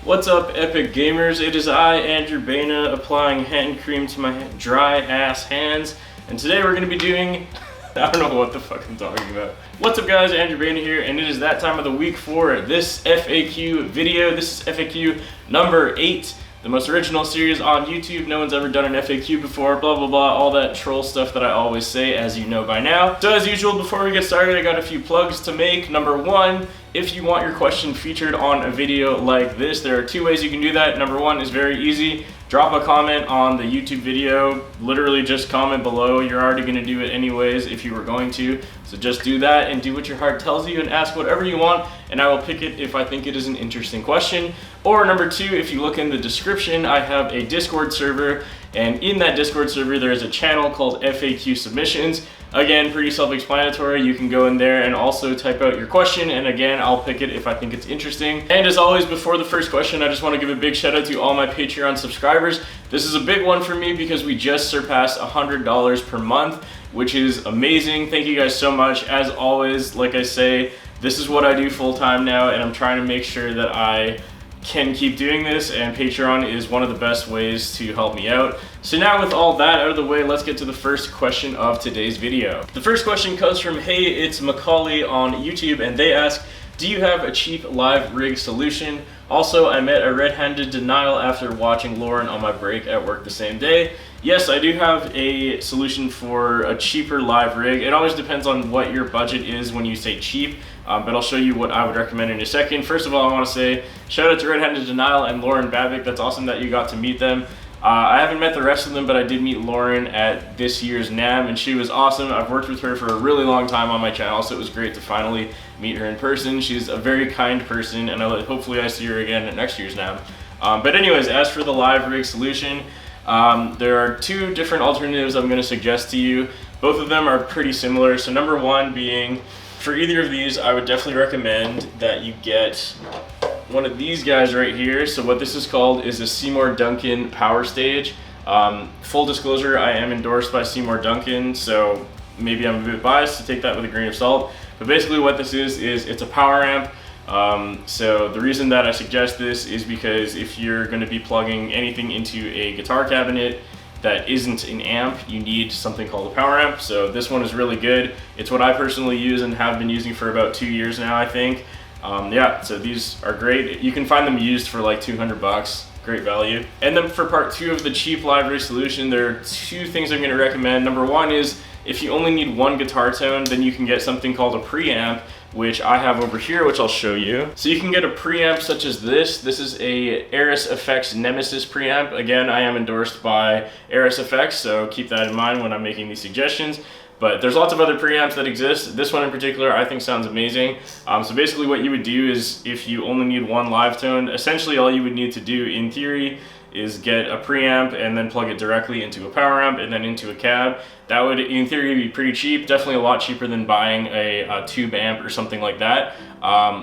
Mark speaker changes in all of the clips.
Speaker 1: What's up, epic gamers? It is I, Andrew Baena, applying hand cream to my dry ass hands, and today we're going to be doing I don't know what the fuck I'm talking about. What's up guys, Andrew Baena here, and it is that time of the week for this FAQ video. This is FAQ number 8, the most original series on YouTube. No one's ever done an FAQ before, blah blah blah, all that troll stuff that I always say, as you know by now. So as usual, before we get started, I got a few plugs to make. Number 1, if you want your question featured on a video like this, there are 2 ways you can do that. Number 1 is very easy. Drop a comment on the YouTube video. Literally just comment below. You're already going to do it anyways if you were going to. So just do that and do what your heart tells you and ask whatever you want, and I will pick it if I think it is an interesting question. Or number 2, if you look in the description, I have a Discord server, and in that Discord server there is a channel called FAQ Submissions. Again, pretty self-explanatory. You can go in there and also type out your question, and again, I'll pick it if I think it's interesting. And as always, before the first question, I just want to give a big shout out to all my Patreon subscribers. This is a big one for me because we just surpassed $100 per month, which is amazing. Thank you guys so much. As always, like I say, this is what I do full-time now, and I'm trying to make sure that I can keep doing this, and Patreon is one of the best ways to help me out. So now with all that out of the way, let's get to the first question of today's video. The first question comes from Hey It's Macaulay on YouTube, and they ask, do you have a cheap live rig solution? Also, I met a red-handed denial after watching Lauren on my break at work the same day. Yes, I do have a solution for a cheaper live rig. It always depends on what your budget is when you say cheap, but I'll show you what I would recommend in a second. First of all, I want to say shout out to Red-Handed Denial and Lauren Babic. That's awesome that you got to meet them. I haven't met the rest of them, but I did meet Lauren at this year's NAMM, and she was awesome. I've worked with her for a really long time on my channel, so it was great to finally meet her in person. She's a very kind person, and hopefully I see her again at next year's NAMM. But anyways, as for the live rig solution, there are 2 different alternatives I'm going to suggest to you. Both of them are pretty similar. So number 1 being, for either of these, I would definitely recommend that you get one of these guys right here. So what this is called is a Seymour Duncan Power Stage. Full disclosure, I am endorsed by Seymour Duncan, so maybe I'm a bit biased, to take that with a grain of salt. But basically what this is it's a power amp. So the reason that I suggest this is because if you're going to be plugging anything into a guitar cabinet that isn't an amp, you need something called a power amp. So this one is really good. It's what I personally use and have been using for about 2 years now, I think. Yeah, so these are great. You can find them used for like 200 bucks. Great value. And then for part 2 of the cheap live rig solution, there are 2 things I'm going to recommend. Number 1 is, if you only need 1 guitar tone, then you can get something called a preamp, which I have over here, which I'll show you. So you can get a preamp such as this. This is a Aris Effects Nemesis preamp. Again, I am endorsed by Aris Effects, so keep that in mind when I'm making these suggestions. But there's lots of other preamps that exist. This one in particular I think sounds amazing. So basically what you would do is, if you only need 1 live tone, essentially all you would need to do in theory is get a preamp and then plug it directly into a power amp and then into a cab. That would in theory be pretty cheap, definitely a lot cheaper than buying a tube amp or something like that.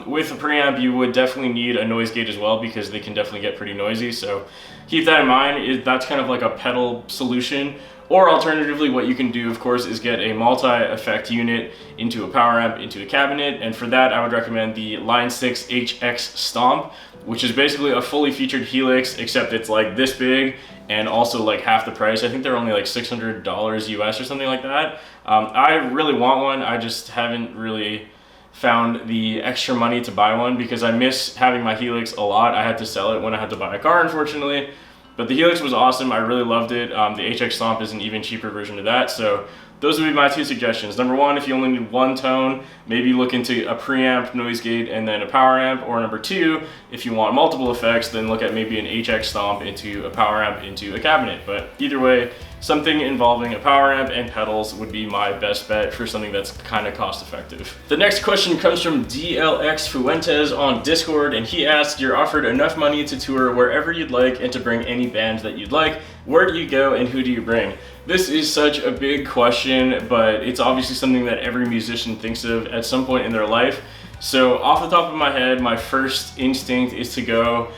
Speaker 1: With a preamp you would definitely need a noise gate as well, because they can definitely get pretty noisy, so keep that in mind. That's kind of like a pedal solution. Or alternatively, what you can do, of course, is get a multi-effect unit into a power amp, into a cabinet, and for that I would recommend the Line 6 HX Stomp, which is basically a fully featured Helix, except it's like this big and also like half the price. I think they're only like $600 US or something like that. I really want one, I just haven't really found the extra money to buy one because I miss having my Helix a lot. I had to sell it when I had to buy a car, unfortunately. But the Helix was awesome, I really loved it. The HX Stomp is an even cheaper version of that, so those would be my 2 suggestions. Number 1, if you only need 1 tone, maybe look into a preamp, noise gate, and then a power amp. Or number 2, if you want multiple effects, then look at maybe an HX Stomp into a power amp into a cabinet. But either way, something involving a power amp and pedals would be my best bet for something that's kind of cost effective. The next question comes from DLX Fuentes on Discord, and he asks, you're offered enough money to tour wherever you'd like and to bring any band that you'd like. Where do you go and who do you bring? This is such a big question, but it's obviously something that every musician thinks of at some point in their life. So off the top of my head, my first instinct is to go,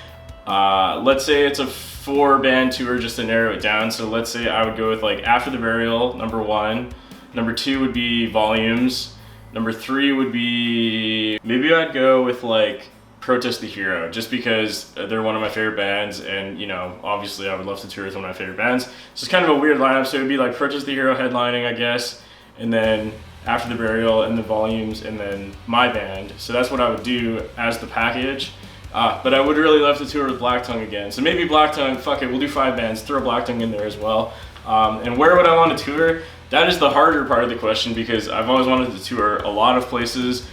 Speaker 1: let's say it's a 4-band tour, just to narrow it down. So let's say I would go with like After the Burial, number 1. Number 2 would be Volumes. Number 3 would be, maybe I'd go with like Protest the Hero, just because they're one of my favorite bands, and you know, obviously I would love to tour with one of my favorite bands. So it's kind of a weird lineup, so it would be like Protest the Hero headlining, I guess, and then After the Burial and the Volumes, and then my band. So that's what I would do as the package. But I would really love to tour with Black Tongue again. So maybe Black Tongue, fuck it, we'll do 5 bands, throw Black Tongue in there as well. And where would I want to tour? That is the harder part of the question, because I've always wanted to tour a lot of places.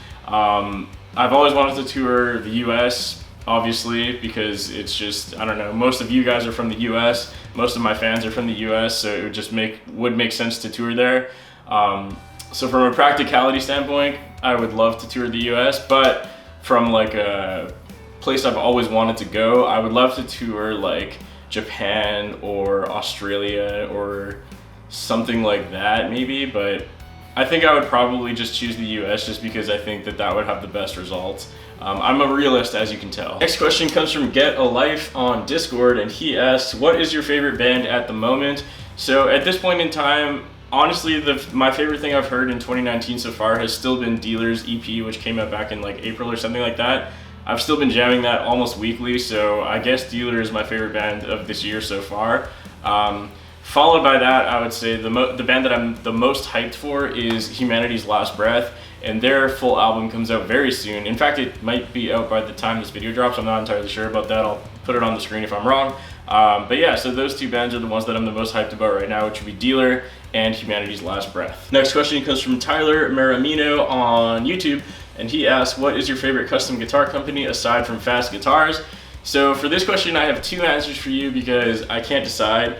Speaker 1: I've always wanted to tour the US, obviously, because it's just, I don't know, most of you guys are from the US, most of my fans are from the US, so it would just would make sense to tour there. So from a practicality standpoint, I would love to tour the US, but from like a place I've always wanted to go, I would love to tour like Japan or Australia or something like that maybe, but I think I would probably just choose the US just because I think that would have the best results. I'm a realist, as you can tell. Next question comes from Get a Life on Discord, and he asks, what is your favorite band at the moment? So at this point in time, honestly, my favorite thing I've heard in 2019 so far has still been Dealer's EP, which came out back in like April or something like that. I've still been jamming that almost weekly, so I guess Dealer is my favorite band of this year so far. Followed by that, I would say the band that I'm the most hyped for is Humanity's Last Breath, and their full album comes out very soon. In fact, it might be out by the time this video drops. I'm not entirely sure about that. I'll put it on the screen if I'm wrong. But yeah, so those 2 bands are the ones that I'm the most hyped about right now, which would be Dealer and Humanity's Last Breath. Next question comes from Tyler Maramino on YouTube, and he asks, what is your favorite custom guitar company aside from Fast Guitars? So for this question, I have 2 answers for you because I can't decide.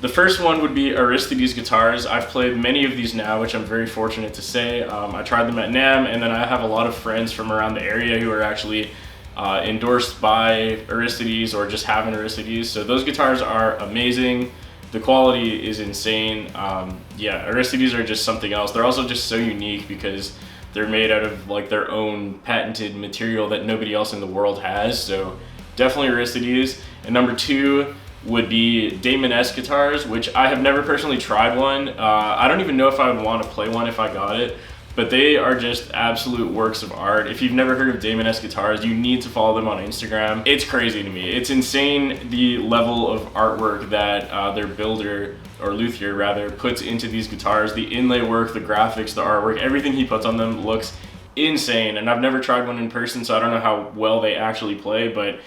Speaker 1: The first one would be Aristides guitars. I've played many of these now, which I'm very fortunate to say. I tried them at NAMM, and then I have a lot of friends from around the area who are actually endorsed by Aristides or just have an Aristides. So those guitars are amazing. The quality is insane. Yeah, Aristides are just something else. They're also just so unique because they're made out of like their own patented material that nobody else in the world has. So definitely Aristides. And number 2 would be Damon-esque guitars, which I have never personally tried one. I don't even know if I would want to play one if I got it, but they are just absolute works of art. If you've never heard of Damon-esque guitars, you need to follow them on Instagram. It's crazy to me. It's insane the level of artwork that their builder, or luthier rather, puts into these guitars. The inlay work, the graphics, the artwork, everything he puts on them looks insane. And I've never tried one in person, so I don't know how well they actually play, but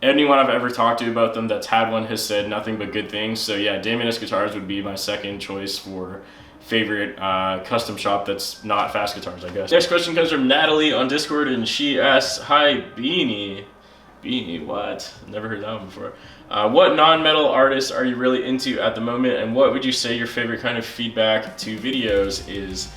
Speaker 1: anyone I've ever talked to about them that's had one has said nothing but good things. So yeah, Damon-esque guitars would be my second choice for favorite custom shop that's not Fast Guitars, I guess. Next question comes from Natalie on Discord, and she asks, hi Beanie. Beanie, what? Never heard that one before. What non-metal artists are you really into at the moment, and what would you say your favorite kind of feedback to videos is?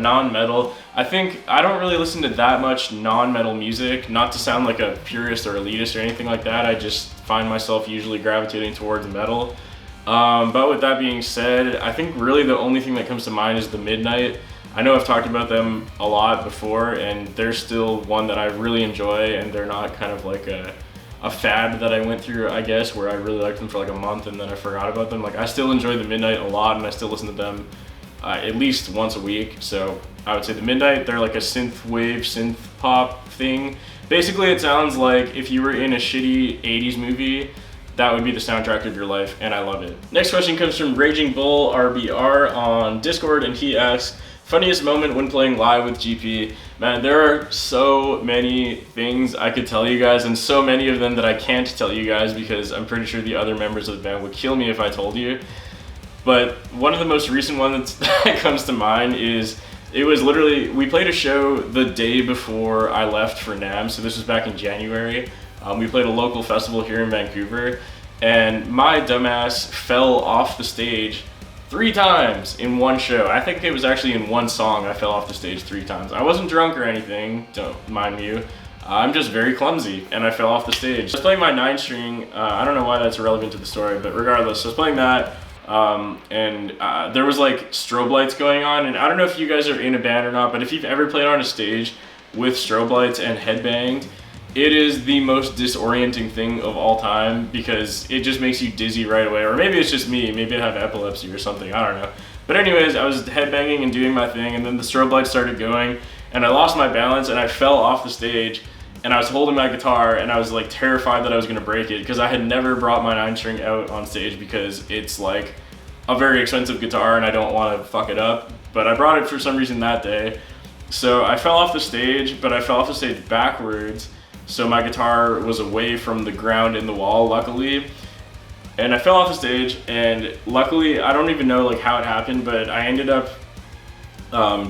Speaker 1: Non-metal. I think I don't really listen to that much non-metal music, not to sound like a purist or elitist or anything like that. I just find myself usually gravitating towards metal. But with that being said, I think really the only thing that comes to mind is The Midnight. I know I've talked about them a lot before, and they're still one that I really enjoy, and they're not kind of like a fad that I went through, I guess, where I really liked them for like a month and then I forgot about them. Like, I still enjoy The Midnight a lot, and I still listen to them at least once a week. So I would say The Midnight, they're like a synth wave, synth pop thing. Basically, it sounds like if you were in a shitty 80s movie, that would be the soundtrack of your life, and I love it. Next question comes from Raging Bull RBR on Discord, and he asks, funniest moment when playing live with GP? Man, there are so many things I could tell you guys, and so many of them that I can't tell you guys because I'm pretty sure the other members of the band would kill me if I told you. But one of the most recent ones that comes to mind is, it was literally, we played a show the day before I left for NAMM, so this was back in January. We played a local festival here in Vancouver, and my dumbass fell off the stage 3 times in one show. I think it was actually in one song I fell off the stage 3 times. I wasn't drunk or anything, don't mind you. I'm just very clumsy, and I fell off the stage. I was playing my 9-string, I don't know why that's relevant to the story, but regardless, I was playing that. There was like strobe lights going on, and I don't know if you guys are in a band or not, but if you've ever played on a stage with strobe lights and headbanged, it is the most disorienting thing of all time because it just makes you dizzy right away. Or maybe it's just me, maybe I have epilepsy or something, I don't know. But anyways, I was headbanging and doing my thing, and then the strobe lights started going, and I lost my balance and I fell off the stage, and I was holding my guitar and I was like terrified that I was gonna break it because I had never brought my 9-string out on stage because it's like a very expensive guitar and I don't want to fuck it up. But I brought it for some reason that day. So I fell off the stage, but I fell off the stage backwards. So my guitar was away from the ground in the wall, luckily. And I fell off the stage, and luckily, I don't even know like how it happened, but I ended up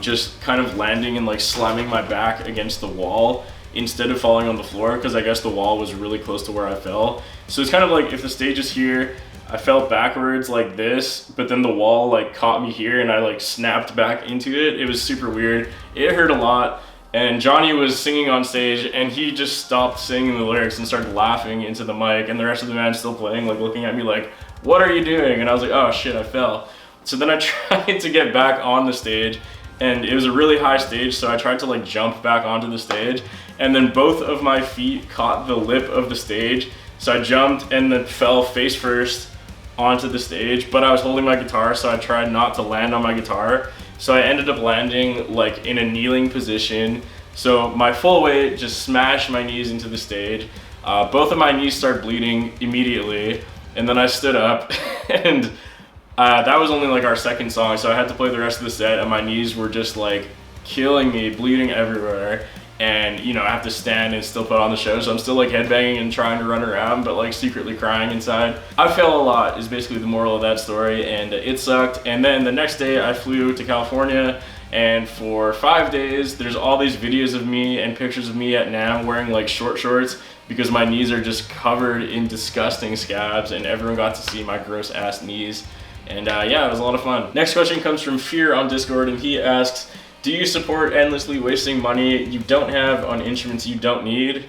Speaker 1: just kind of landing and like slamming my back against the wall instead of falling on the floor, because I guess the wall was really close to where I fell. So it's kind of like if the stage is here, I fell backwards like this, but then the wall like caught me here and I like snapped back into it. It was super weird. It hurt a lot. And Johnny was singing on stage and he just stopped singing the lyrics and started laughing into the mic, and the rest of the band still playing, like looking at me like, what are you doing? And I was like, oh shit, I fell. So then I tried to get back on the stage, and it was a really high stage, so I tried to like jump back onto the stage, and then both of my feet caught the lip of the stage. So I jumped and then fell face first onto the stage, but I was holding my guitar, so I tried not to land on my guitar. So I ended up landing like in a kneeling position. So my full weight just smashed my knees into the stage. Both of my knees started bleeding immediately, and then I stood up and that was only like our second song, so I had to play the rest of the set, and my knees were just like killing me, bleeding everywhere. And you know, I have to stand and still put on the show, so I'm still like headbanging and trying to run around, but like secretly crying inside. I fail a lot is basically the moral of that story, and it sucked. And then the next day I flew to California, and for 5 days there's all these videos of me and pictures of me at NAMM wearing like short shorts because my knees are just covered in disgusting scabs, and everyone got to see my gross ass knees. And yeah, it was a lot of fun. Next question comes from Fear on Discord, and he asks, do you support endlessly wasting money you don't have on instruments you don't need?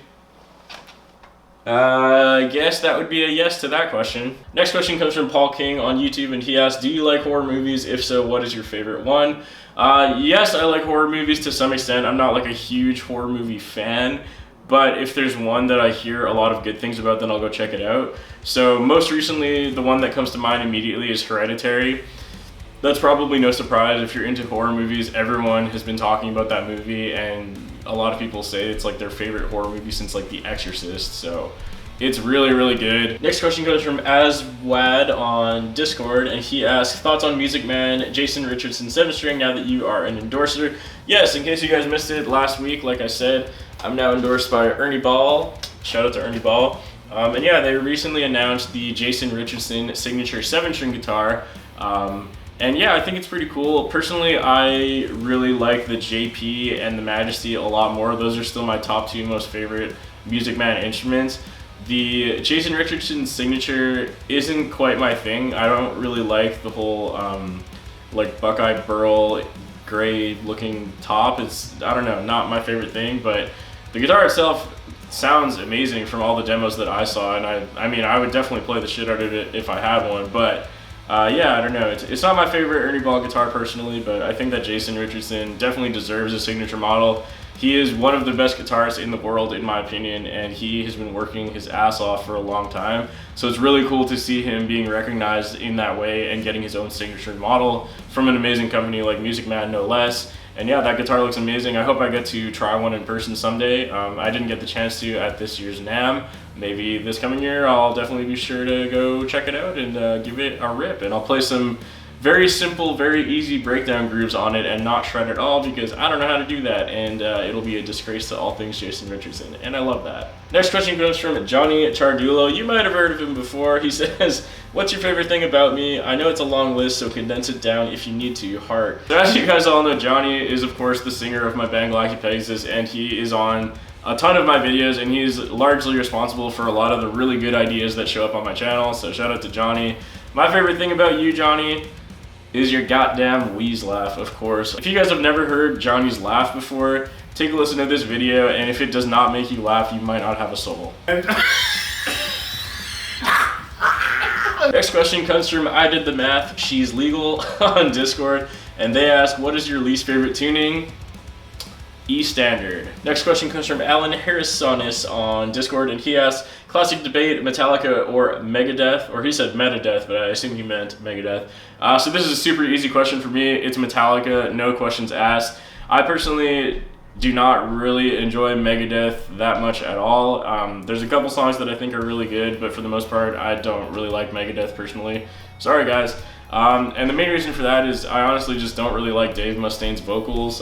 Speaker 1: I guess that would be a yes to that question. Next question comes from Paul King on YouTube, and he asks, do you like horror movies? If so, what is your favorite one? Yes, I like horror movies to some extent. I'm not like a huge horror movie fan, but if there's one that I hear a lot of good things about, then I'll go check it out. So most recently, the one that comes to mind immediately is Hereditary. That's probably no surprise. If you're into horror movies, everyone has been talking about that movie, and a lot of people say it's like their favorite horror movie since like The Exorcist, so it's really, really good. Next question comes from Aswad on Discord, and he asks, thoughts on Music Man, Jason Richardson 7-string now that you are an endorser? Yes, in case you guys missed it last week, like I said, I'm now endorsed by Ernie Ball. Shout out to Ernie Ball. And yeah, they recently announced the Jason Richardson signature 7-string guitar. And yeah, I think it's pretty cool. Personally, I really like the JP and the Majesty a lot more. Those are still my top 2 most favorite Music Man instruments. The Jason Richardson signature isn't quite my thing. I don't really like the whole like Buckeye Burl gray looking top. It's, I don't know, not my favorite thing, but the guitar itself sounds amazing from all the demos that I saw, and I mean, I would definitely play the shit out of it if I had one, but yeah, I don't know. It's not my favorite Ernie Ball guitar personally, but I think that Jason Richardson definitely deserves a signature model. He is one of the best guitarists in the world, in my opinion, and he has been working his ass off for a long time. So it's really cool to see him being recognized in that way and getting his own signature model from an amazing company like Music Man, no less. And yeah, that guitar looks amazing. I hope I get to try one in person someday. I didn't get the chance to at this year's NAMM. Maybe this coming year, I'll definitely be sure to go check it out and give it a rip. And I'll play some very simple, very easy breakdown grooves on it and not shred at all, because I don't know how to do that, and it'll be a disgrace to all things Jason Richardson, and I love that. Next question comes from Johnny Chardulo. You might have heard of him before. He says, what's your favorite thing about me? I know it's a long list, so condense it down if you need to, heart. So as you guys all know, Johnny is of course the singer of my band Galactic Pegasus, and he is on a ton of my videos, and he's largely responsible for a lot of the really good ideas that show up on my channel, so shout out to Johnny. My favorite thing about you, Johnny, is your goddamn wheeze laugh, of course. If you guys have never heard Johnny's laugh before, take a listen to this video, and if it does not make you laugh, you might not have a soul. Next question comes from I Did the Math, She's Legal on Discord, and they ask, what is your least favorite tuning? E standard. Next question comes from Alan Harrisonis on Discord, and he asks, classic debate, Metallica or Megadeth, or he said Megadeth, but I assume he meant Megadeth. So this is a super easy question for me. It's Metallica, no questions asked. I personally do not really enjoy Megadeth that much at all. There's a couple songs that I think are really good, but for the most part, I don't really like Megadeth personally. Sorry, guys. And the main reason for that is I honestly just don't really like Dave Mustaine's vocals.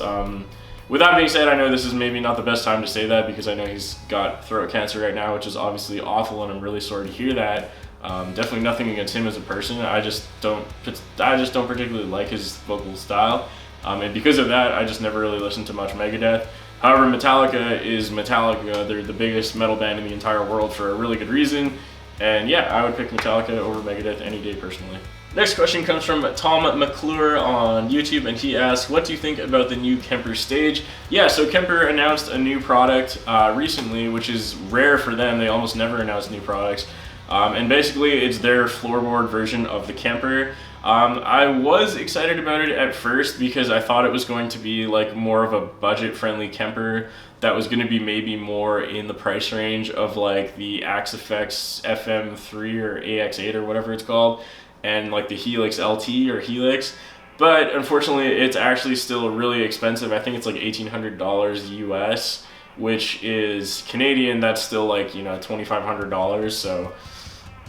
Speaker 1: With that being said, I know this is maybe not the best time to say that because I know he's got throat cancer right now, which is obviously awful, and I'm really sorry to hear that. Definitely nothing against him as a person. I just don't particularly like his vocal style. And because of that, I just never really listened to much Megadeth. However, Metallica is Metallica. They're the biggest metal band in the entire world for a really good reason. And yeah, I would pick Metallica over Megadeth any day personally. Next question comes from Tom McClure on YouTube, and he asks, what do you think about the new Kemper Stage? Yeah, so Kemper announced a new product recently, which is rare for them. They almost never announce new products. And basically, it's their floorboard version of the Kemper. I was excited about it at first because I thought it was going to be like more of a budget-friendly Kemper that was going to be maybe more in the price range of like the Axe FX FM3 or AX8 or whatever it's called, and like the Helix LT or Helix. But unfortunately, it's actually still really expensive. I think it's like $1,800 US, which is Canadian. That's still like, you know, $2,500. So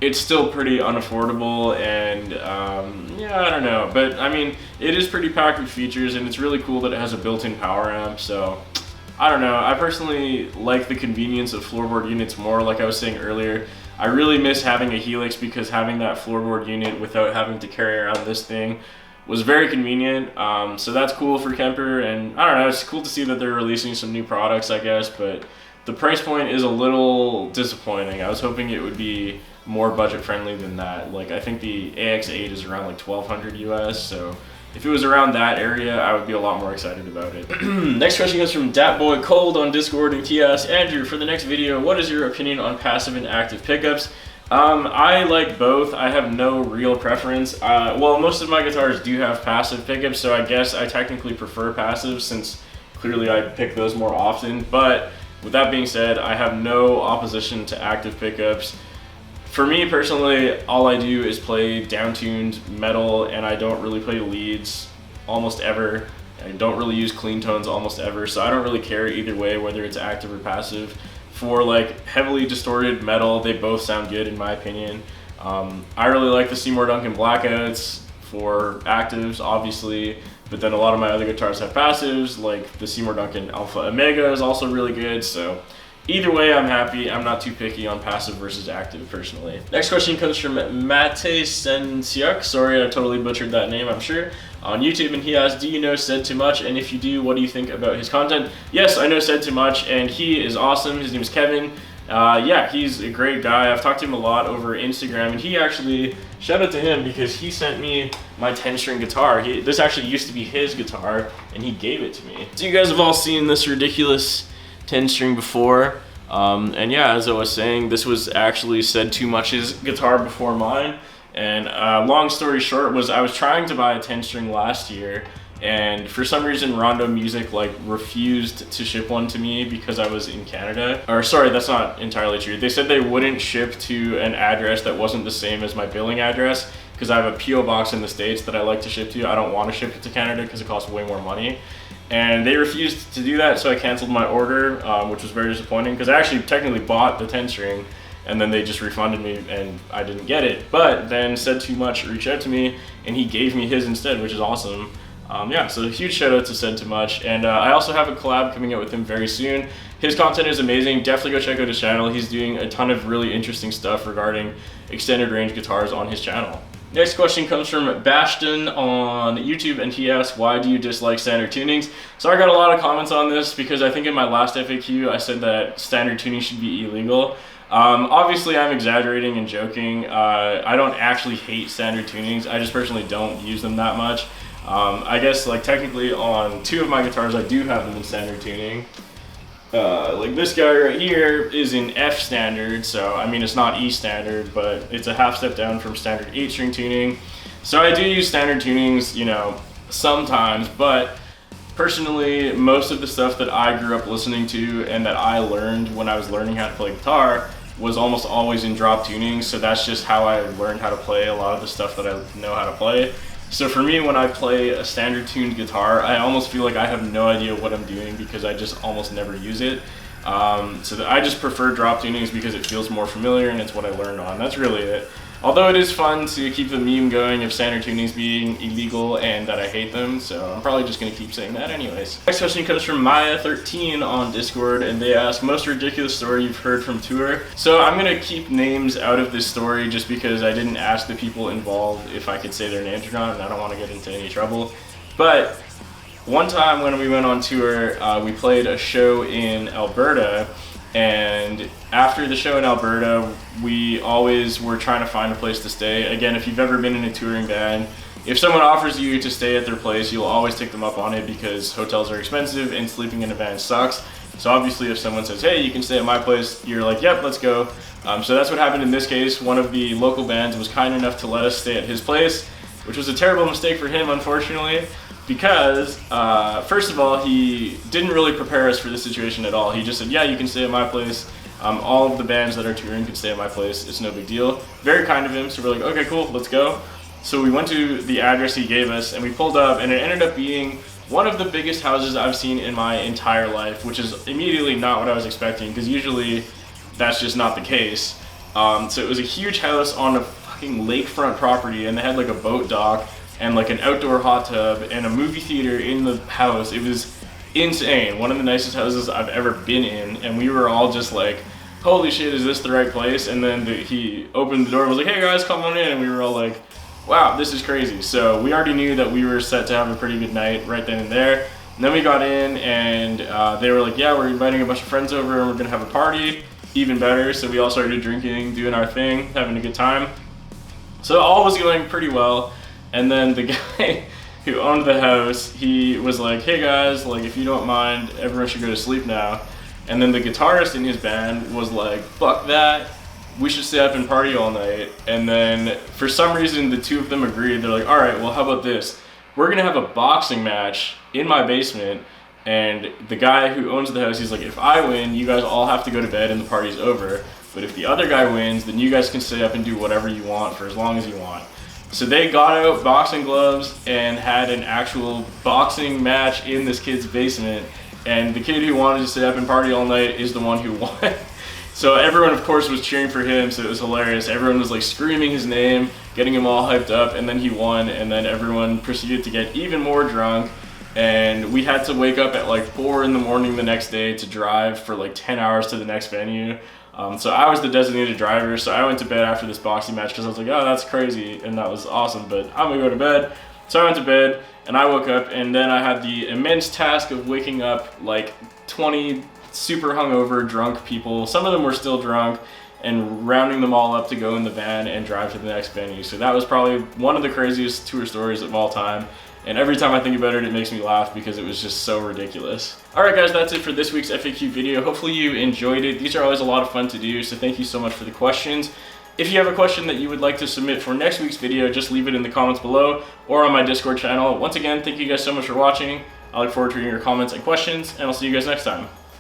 Speaker 1: it's still pretty unaffordable, and yeah, I don't know. But I mean, it is pretty packed with features, and it's really cool that it has a built-in power amp. So I don't know. I personally like the convenience of floorboard units more. Like I was saying earlier, I really miss having a Helix because having that floorboard unit without having to carry around this thing was very convenient. So that's cool for Kemper, and I don't know, it's cool to see that they're releasing some new products, I guess, but the price point is a little disappointing. I was hoping it would be more budget friendly than that. Like I think the AX8 is around like $1,200 US, so if it was around that area, I would be a lot more excited about it. Next question comes from Dat Cold on Discord, and he asks, Andrew, for the next video, what is your opinion on passive and active pickups? I like both. I have no real preference. Well, most of my guitars do have passive pickups, so I guess I technically prefer passive since clearly I pick those more often. But with that being said, I have no opposition to active pickups. For me personally, all I do is play down-tuned metal, and I don't really play leads almost ever. I don't really use clean tones almost ever, so I don't really care either way whether it's active or passive. For like heavily distorted metal, they both sound good in my opinion. I really like the Seymour Duncan Blackouts for actives, obviously, but then a lot of my other guitars have passives, like the Seymour Duncan Alpha Omega is also really good, so either way, I'm happy. I'm not too picky on passive versus active, personally. Next question comes from Mate Sensiuk. Sorry, I totally butchered that name, I'm sure. On YouTube, and he asks, do you know Said Too Much? And if you do, what do you think about his content? Yes, I know Said Too Much, and he is awesome. His name is Kevin. Yeah, he's a great guy. I've talked to him a lot over Instagram, and he actually, shout out to him because he sent me my 10-string guitar. This actually used to be his guitar, and he gave it to me. So you guys have all seen this ridiculous 10-string before, and yeah, as I was saying, this was actually Said Too Much's guitar before mine. And long story short was I was trying to buy a 10-string last year, and for some reason Rondo Music like refused to ship one to me because I was in Canada. Or sorry, that's not entirely true. They said they wouldn't ship to an address that wasn't the same as my billing address because I have a PO box in the States that I like to ship to. I don't want to ship it to Canada because it costs way more money. And they refused to do that, so I canceled my order, which was very disappointing because I actually technically bought the 10-string, and then they just refunded me and I didn't get it. But then Said Too Much reached out to me and he gave me his instead, which is awesome. Yeah, so a huge shout out to Said Too Much. And I also have a collab coming out with him very soon. His content is amazing. Definitely go check out his channel. He's doing a ton of really interesting stuff regarding extended range guitars on his channel. Next question comes from Bastion on YouTube, and he asks, why do you dislike standard tunings? So I got a lot of comments on this because I think in my last FAQ I said that standard tuning should be illegal. Obviously I'm exaggerating and joking. I don't actually hate standard tunings. I just personally don't use them that much. I guess like technically on 2 of my guitars I do have them in standard tuning. Like this guy right here is in F standard, so I mean it's not E standard, but it's a half step down from standard 8-string tuning. So I do use standard tunings, you know, sometimes, but personally most of the stuff that I grew up listening to and that I learned when I was learning how to play guitar was almost always in drop tuning, so that's just how I learned how to play a lot of the stuff that I know how to play. So for me, when I play a standard tuned guitar, I almost feel like I have no idea what I'm doing because I just almost never use it. So I just prefer drop tunings because it feels more familiar and it's what I learned on. That's really it. Although it is fun to keep the meme going of standard tunings being illegal and that I hate them, so I'm probably just going to keep saying that anyways. Next question comes from Maya13 on Discord, and they ask, most ridiculous story you've heard from tour? So I'm going to keep names out of this story just because I didn't ask the people involved if I could say their names or not, and I don't want to get into any trouble. But one time when we went on tour, we played a show in Alberta, and after the show in Alberta, we always were trying to find a place to stay. Again, if you've ever been in a touring band, if someone offers you to stay at their place, you'll always take them up on it because hotels are expensive and sleeping in a van sucks. So obviously if someone says, hey, you can stay at my place, you're like, yep, let's go. So that's what happened in this case. One of the local bands was kind enough to let us stay at his place, which was a terrible mistake for him, unfortunately. Because, first of all, he didn't really prepare us for this situation at all. He just said, yeah, you can stay at my place. All of the bands that are touring can stay at my place. It's no big deal. Very kind of him, so we're like, okay, cool, let's go. So we went to the address he gave us, and we pulled up, and it ended up being one of the biggest houses I've seen in my entire life, which is immediately not what I was expecting, because usually that's just not the case. So it was a huge house on a fucking lakefront property, and they had like a boat dock, and like an outdoor hot tub and a movie theater in the house. It was insane. One of the nicest houses I've ever been in, and we were all just like, holy shit, is this the right place? And then he opened the door and was like, hey guys, come on in, and we were all like, wow, this is crazy. So we already knew that we were set to have a pretty good night right then and there. And then we got in, and they were like, yeah, we're inviting a bunch of friends over and we're gonna have a party. Even better. So we all started drinking, doing our thing, having a good time. So all was going pretty well. And then the guy who owned the house, he was like, hey guys, like if you don't mind, everyone should go to sleep now. And then the guitarist in his band was like, fuck that, we should stay up and party all night. And then for some reason, the two of them agreed. They're like, all right, well, how about this? We're gonna have a boxing match in my basement. And the guy who owns the house, he's like, if I win, you guys all have to go to bed and the party's over. But if the other guy wins, then you guys can stay up and do whatever you want for as long as you want. So they got out boxing gloves and had an actual boxing match in this kid's basement. And the kid who wanted to stay up and party all night is the one who won. So everyone, of course, was cheering for him, so it was hilarious. Everyone was like screaming his name, getting him all hyped up, and then he won, and then everyone proceeded to get even more drunk. And we had to wake up at like 4 in the morning the next day to drive for like 10 hours to the next venue. So I was the designated driver, so I went to bed after this boxing match because I was like, oh, that's crazy, and that was awesome, but I'm gonna go to bed. So I went to bed, and I woke up, and then I had the immense task of waking up like 20 super hungover, drunk people. Some of them were still drunk, and rounding them all up to go in the van and drive to the next venue. So that was probably one of the craziest tour stories of all time. And every time I think about it, it makes me laugh because it was just so ridiculous. Alright guys, that's it for this week's FAQ video. Hopefully you enjoyed it. These are always a lot of fun to do, so thank you so much for the questions. If you have a question that you would like to submit for next week's video, just leave it in the comments below or on my Discord channel. Once again, thank you guys so much for watching. I look forward to reading your comments and questions, and I'll see you guys next time.